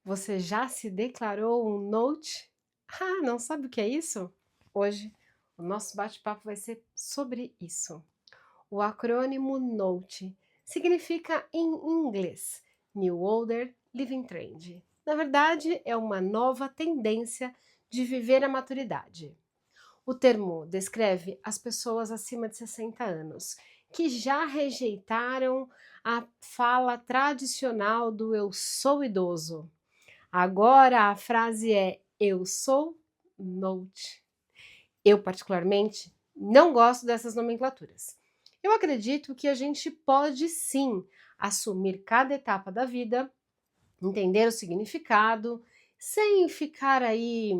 Você já se declarou um Note? Ah, não sabe o que é isso? Hoje o nosso bate-papo vai ser sobre isso. O acrônimo NOTE significa em inglês New Older Living Trend. Na verdade, é uma nova tendência de viver a maturidade. O termo descreve as pessoas acima de 60 anos que já rejeitaram a fala tradicional do eu sou idoso. Agora a frase é eu sou Note. Eu, particularmente, não gosto dessas nomenclaturas. Eu acredito que a gente pode sim assumir cada etapa da vida, entender o significado, sem ficar aí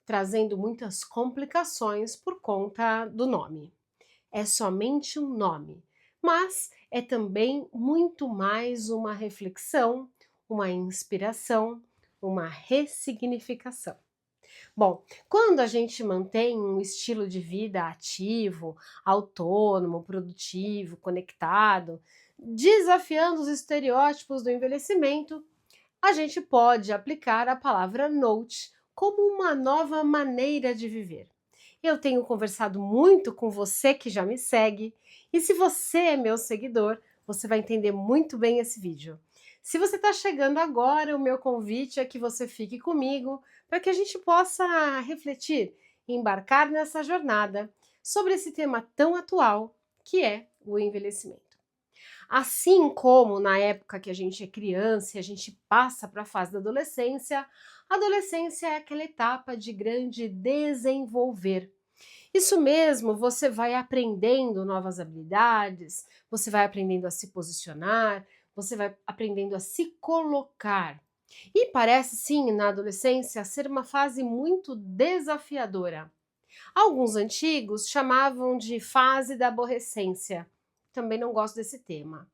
trazendo muitas complicações por conta do nome. É somente um nome, mas é também muito mais uma reflexão, uma inspiração, uma ressignificação. Bom, quando a gente mantém um estilo de vida ativo, autônomo, produtivo, conectado, desafiando os estereótipos do envelhecimento, a gente pode aplicar a palavra note como uma nova maneira de viver. Eu tenho conversado muito com você que já me segue, e se você é meu seguidor, você vai entender muito bem esse vídeo. Se você está chegando agora, o meu convite é que você fique comigo para que a gente possa refletir e embarcar nessa jornada sobre esse tema tão atual que é o envelhecimento. Assim como na época que a gente é criança e a gente passa para a fase da adolescência, a adolescência é aquela etapa de grande desenvolver. Isso mesmo, você vai aprendendo novas habilidades, você vai aprendendo a se posicionar, você vai aprendendo a se colocar. E parece sim, na adolescência, ser uma fase muito desafiadora. Alguns antigos chamavam de fase da aborrecência. Também não gosto desse tema.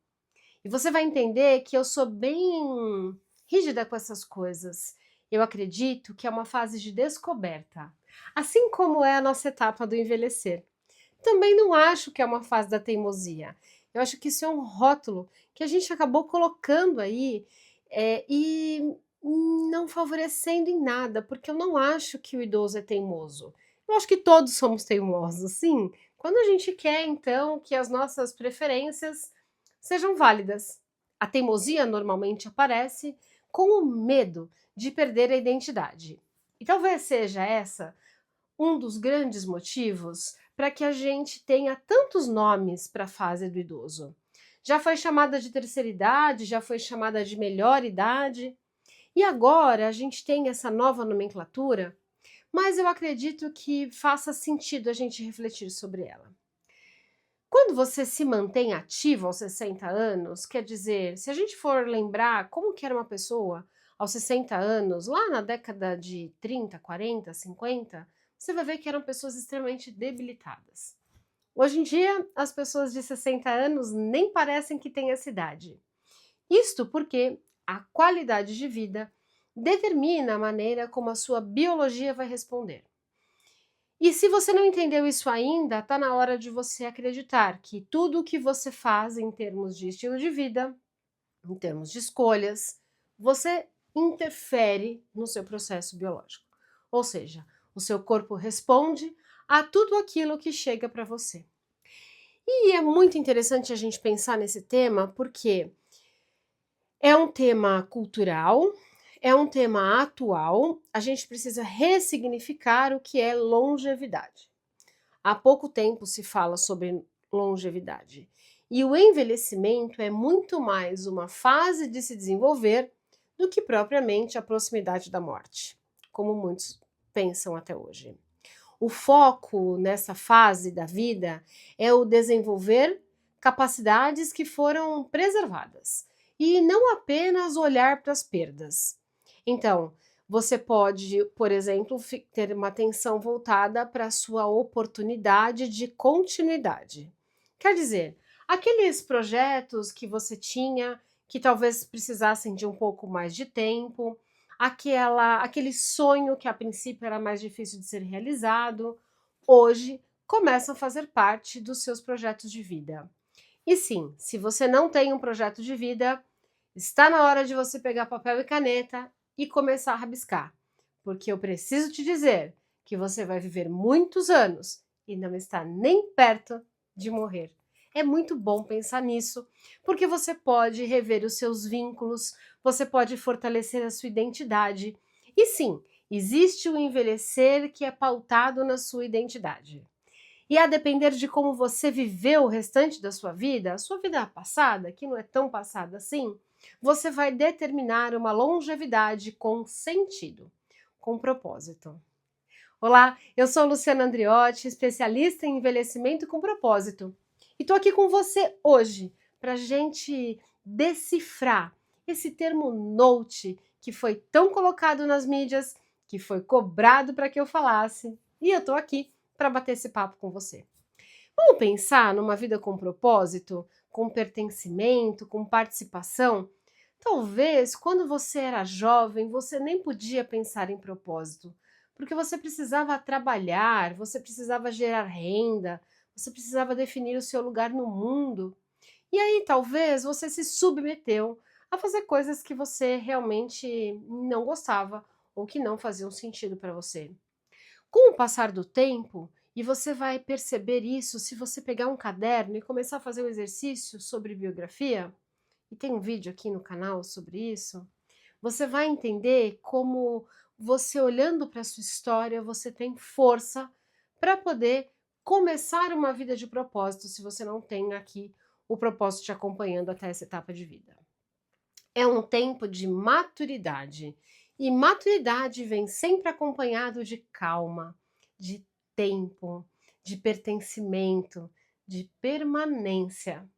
E você vai entender que eu sou bem rígida com essas coisas. Eu acredito que é uma fase de descoberta, assim como é a nossa etapa do envelhecer. Também não acho que é uma fase da teimosia. Eu acho que isso é um rótulo que a gente acabou colocando aí e não favorecendo em nada, porque eu não acho que o idoso é teimoso. Eu acho que todos somos teimosos, sim. Quando a gente quer, então, que as nossas preferências sejam válidas. A teimosia normalmente aparece com o medo de perder a identidade. E talvez seja essa um dos grandes motivos para que a gente tenha tantos nomes para a fase do idoso. Já foi chamada de terceira idade, já foi chamada de melhor idade, e agora a gente tem essa nova nomenclatura, mas eu acredito que faça sentido a gente refletir sobre ela. Quando você se mantém ativo aos 60 anos, quer dizer, se a gente for lembrar como que era uma pessoa aos 60 anos, lá na década de 30, 40, 50, você vai ver que eram pessoas extremamente debilitadas. Hoje em dia, as pessoas de 60 anos nem parecem que têm essa idade. Isto porque a qualidade de vida determina a maneira como a sua biologia vai responder. E se você não entendeu isso ainda, está na hora de você acreditar que tudo o que você faz em termos de estilo de vida, em termos de escolhas, você interfere no seu processo biológico. Ou seja, o seu corpo responde a tudo aquilo que chega para você. E é muito interessante a gente pensar nesse tema porque é um tema cultural, é um tema atual, a gente precisa ressignificar o que é longevidade. Há pouco tempo se fala sobre longevidade. E o envelhecimento é muito mais uma fase de se desenvolver do que propriamente a proximidade da morte, como muitos pensam até hoje. O foco nessa fase da vida é o desenvolver capacidades que foram preservadas e não apenas olhar para as perdas. Então, você pode, por exemplo, ter uma atenção voltada para a sua oportunidade de continuidade. Quer dizer, aqueles projetos que você tinha que talvez precisassem de um pouco mais de tempo, aquele sonho que a princípio era mais difícil de ser realizado, hoje começam a fazer parte dos seus projetos de vida. E sim, se você não tem um projeto de vida, está na hora de você pegar papel e caneta e começar a rabiscar, porque eu preciso te dizer que você vai viver muitos anos e não está nem perto de morrer. É muito bom pensar nisso, porque você pode rever os seus vínculos, você pode fortalecer a sua identidade. E sim, existe o envelhecer que é pautado na sua identidade. E a depender de como você viveu o restante da sua vida, a sua vida passada, que não é tão passada assim, você vai determinar uma longevidade com sentido, com propósito. Olá, eu sou Luciana Andriotti, especialista em envelhecimento com propósito. E estou aqui com você hoje para a gente decifrar esse termo NOTE que foi tão colocado nas mídias, que foi cobrado para que eu falasse. E eu estou aqui para bater esse papo com você. Vamos pensar numa vida com propósito, com pertencimento, com participação? Talvez quando você era jovem você nem podia pensar em propósito, porque você precisava trabalhar, você precisava gerar renda, você precisava definir o seu lugar no mundo. E aí talvez você se submeteu a fazer coisas que você realmente não gostava ou que não faziam sentido para você. Com o passar do tempo, e você vai perceber isso se você pegar um caderno e começar a fazer um exercício sobre biografia, e tem um vídeo aqui no canal sobre isso, você vai entender como você olhando para a sua história, você tem força para poder começar uma vida de propósito, se você não tem aqui o propósito te acompanhando até essa etapa de vida. É um tempo de maturidade. E maturidade vem sempre acompanhado de calma, de tempo, de pertencimento, de permanência.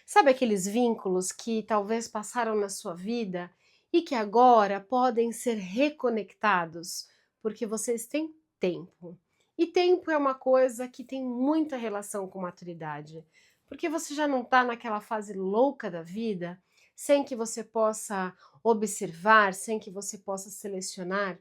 Sabe aqueles vínculos que talvez passaram na sua vida e que agora podem ser reconectados porque vocês têm tempo. E tempo é uma coisa que tem muita relação com maturidade, porque você já não está naquela fase louca da vida sem que você possa observar, sem que você possa selecionar.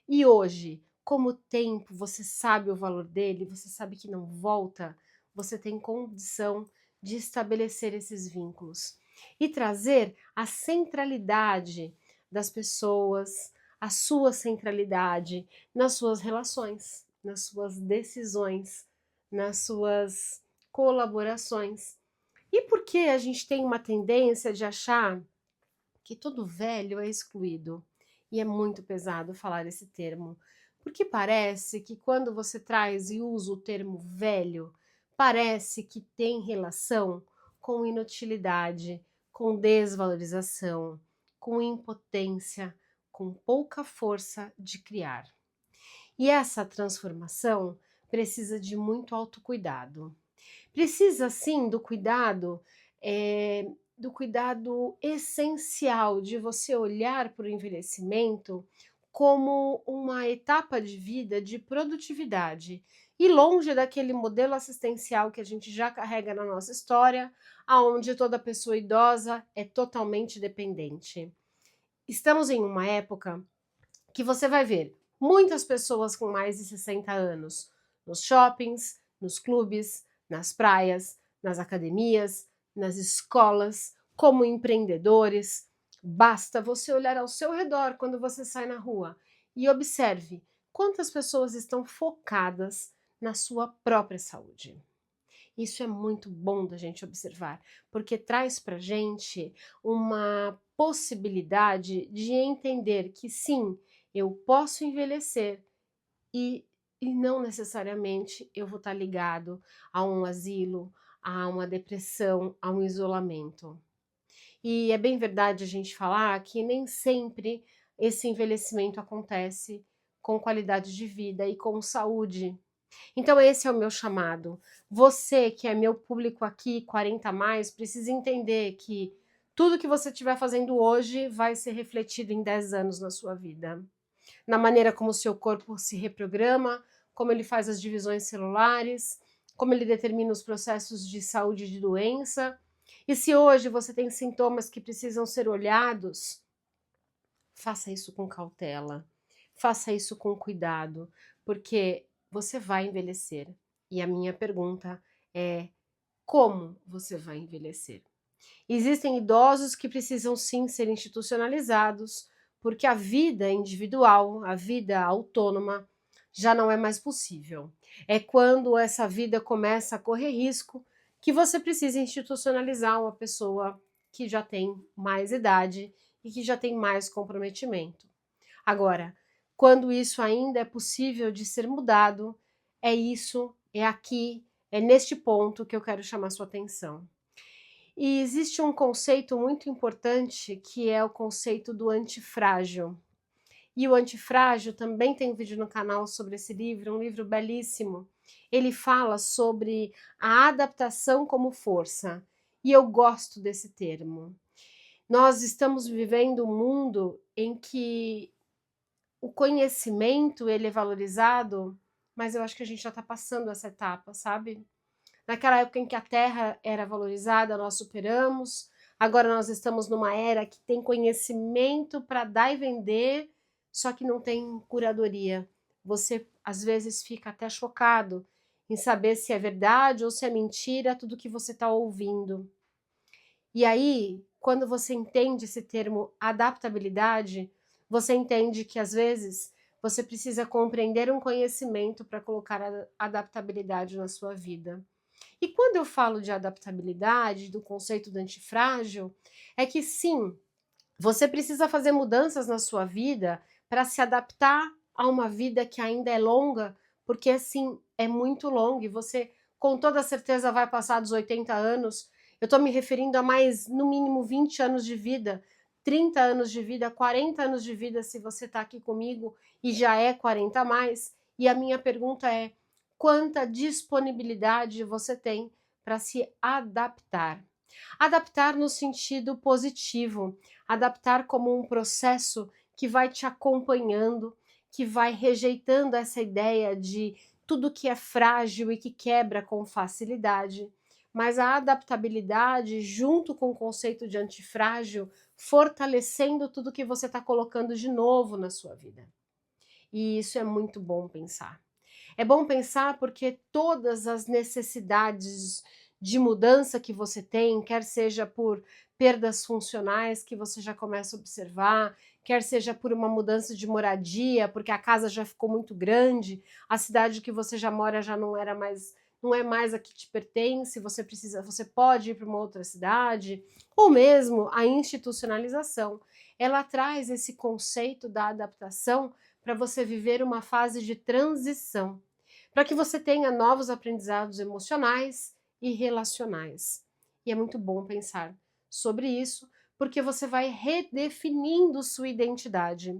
E hoje, como o tempo, você sabe o valor dele, você sabe que não volta, você tem condição de estabelecer esses vínculos e trazer a centralidade das pessoas, a sua centralidade nas suas relações, nas suas decisões, nas suas colaborações. E por que a gente tem uma tendência de achar que todo velho é excluído? E é muito pesado falar esse termo, porque parece que quando você traz e usa o termo velho, parece que tem relação com inutilidade, com desvalorização, com impotência, com pouca força de criar. E essa transformação precisa de muito autocuidado. Precisa sim do cuidado essencial de você olhar para o envelhecimento como uma etapa de vida de produtividade e longe daquele modelo assistencial que a gente já carrega na nossa história, aonde toda pessoa idosa é totalmente dependente. Estamos em uma época que você vai ver muitas pessoas com mais de 60 anos nos shoppings, nos clubes, nas praias, nas academias, nas escolas, como empreendedores. Basta você olhar ao seu redor quando você sai na rua e observe quantas pessoas estão focadas na sua própria saúde. Isso é muito bom da gente observar, porque traz para gente uma possibilidade de entender que sim, eu posso envelhecer e, e não necessariamente eu vou estar ligado a um asilo, a uma depressão, a um isolamento. E é bem verdade a gente falar que nem sempre esse envelhecimento acontece com qualidade de vida e com saúde. Então esse é o meu chamado. Você que é meu público aqui, 40 a mais, precisa entender que tudo que você estiver fazendo hoje vai ser refletido em 10 anos na sua vida. Na maneira como o seu corpo se reprograma, como ele faz as divisões celulares, como ele determina os processos de saúde e de doença. E se hoje você tem sintomas que precisam ser olhados, faça isso com cautela, faça isso com cuidado, porque você vai envelhecer. E a minha pergunta é: como você vai envelhecer? Existem idosos que precisam sim ser institucionalizados, porque a vida individual, a vida autônoma, já não é mais possível. É quando essa vida começa a correr risco que você precisa institucionalizar uma pessoa que já tem mais idade e que já tem mais comprometimento. Agora, quando isso ainda é possível de ser mudado, é isso, é aqui, é neste ponto que eu quero chamar sua atenção. E existe um conceito muito importante que é o conceito do antifrágil. E o Antifrágil também tem um vídeo no canal sobre esse livro, um livro belíssimo. Ele fala sobre a adaptação como força. E eu gosto desse termo. Nós estamos vivendo um mundo em que o conhecimento ele é valorizado, mas eu acho que a gente já está passando essa etapa, sabe? Naquela época em que a terra era valorizada, nós superamos. Agora nós estamos numa era que tem conhecimento para dar e vender, só que não tem curadoria. Você às vezes fica até chocado em saber se é verdade ou se é mentira tudo que você está ouvindo. E aí, quando você entende esse termo adaptabilidade, você entende que às vezes você precisa compreender um conhecimento para colocar a adaptabilidade na sua vida. E quando eu falo de adaptabilidade, do conceito do antifrágil, é que sim, você precisa fazer mudanças na sua vida para se adaptar a uma vida que ainda é longa, porque assim, é muito longa e você com toda certeza vai passar dos 80 anos. Eu estou me referindo a mais, no mínimo, 20 anos de vida, 30 anos de vida, 40 anos de vida, se você está aqui comigo e já é 40 a mais. E a minha pergunta é, quanta disponibilidade você tem para se adaptar? Adaptar no sentido positivo, adaptar como um processo que vai te acompanhando, que vai rejeitando essa ideia de tudo que é frágil e que quebra com facilidade. Mas a adaptabilidade, junto com o conceito de antifrágil, fortalecendo tudo que você está colocando de novo na sua vida. E isso é muito bom pensar. É bom pensar porque todas as necessidades de mudança que você tem, quer seja por perdas funcionais que você já começa a observar, quer seja por uma mudança de moradia, porque a casa já ficou muito grande, a cidade que você já mora já não era mais, não é mais a que te pertence, você precisa, você pode ir para uma outra cidade, ou mesmo a institucionalização. Ela traz esse conceito da adaptação para você viver uma fase de transição, para que você tenha novos aprendizados emocionais e relacionais. E é muito bom pensar sobre isso, porque você vai redefinindo sua identidade.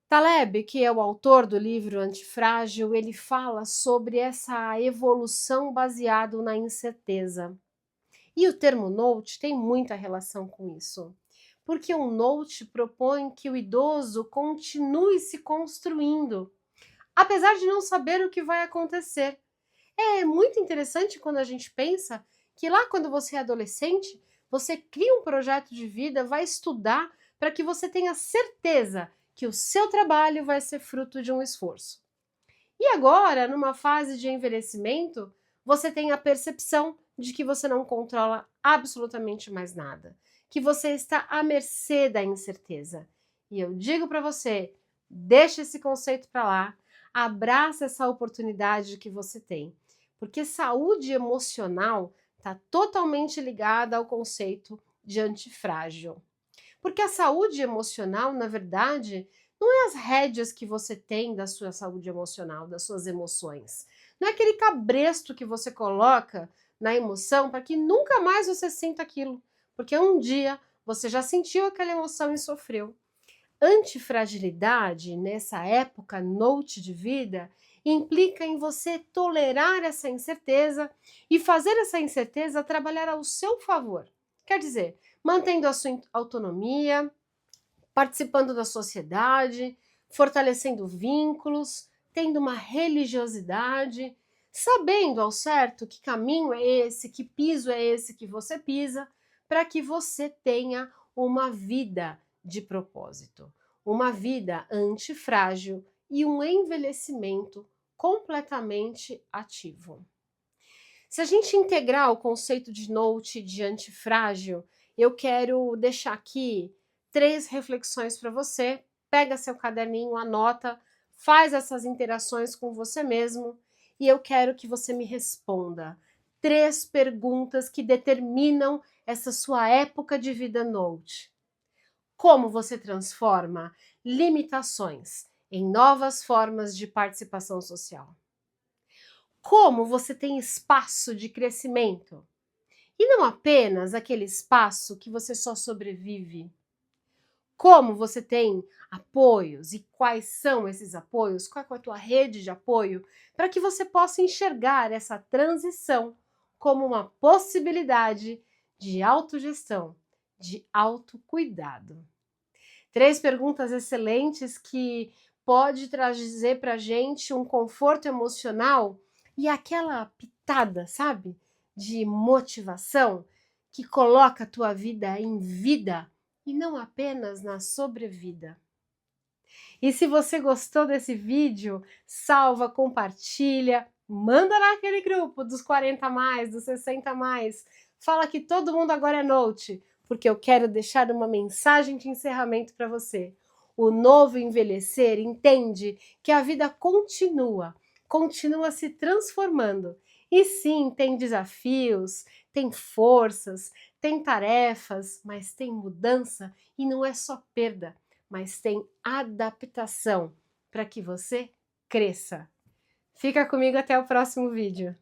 Taleb, que é o autor do livro Antifrágil, ele fala sobre essa evolução baseada na incerteza. E o termo note tem muita relação com isso, porque um note propõe que o idoso continue se construindo, apesar de não saber o que vai acontecer. É muito interessante quando a gente pensa que lá quando você é adolescente, você cria um projeto de vida, vai estudar para que você tenha certeza que o seu trabalho vai ser fruto de um esforço. E agora, numa fase de envelhecimento, você tem a percepção de que você não controla absolutamente mais nada, que você está à mercê da incerteza. E eu digo para você, deixa esse conceito para lá, abraça essa oportunidade que você tem, porque saúde emocional está totalmente ligada ao conceito de antifrágil. Porque a saúde emocional, na verdade, não é as rédeas que você tem da sua saúde emocional, das suas emoções. Não é aquele cabresto que você coloca na emoção para que nunca mais você sinta aquilo. Porque um dia você já sentiu aquela emoção e sofreu. Antifragilidade, nessa época note de vida, implica em você tolerar essa incerteza e fazer essa incerteza trabalhar ao seu favor. Quer dizer, mantendo a sua autonomia, participando da sociedade, fortalecendo vínculos, tendo uma religiosidade, sabendo ao certo que caminho é esse, que piso é esse que você pisa, para que você tenha uma vida de propósito, uma vida antifrágil e um envelhecimento completamente ativo. Se a gente integrar o conceito de note de antifrágil, eu quero deixar aqui 3 reflexões para você, pega seu caderninho, anota, faz essas interações com você mesmo e eu quero que você me responda 3 perguntas que determinam essa sua época de vida Note. Como você transforma limitações em novas formas de participação social? Como você tem espaço de crescimento? E não apenas aquele espaço que você só sobrevive. Como você tem apoios e quais são esses apoios, qual é a tua rede de apoio, para que você possa enxergar essa transição como uma possibilidade de autogestão, de autocuidado. 3 perguntas excelentes que pode trazer para a gente um conforto emocional e aquela pitada, sabe, de motivação que coloca a tua vida em vida e não apenas na sobrevida. E se você gostou desse vídeo, salva, compartilha, manda naquele grupo dos 40 mais, dos 60 mais, fala que todo mundo agora é Note, porque eu quero deixar uma mensagem de encerramento para você. O novo envelhecer entende que a vida continua se transformando. E sim, tem desafios, tem forças, tem tarefas, mas tem mudança e não é só perda, mas tem adaptação para que você cresça. Fica comigo até o próximo vídeo.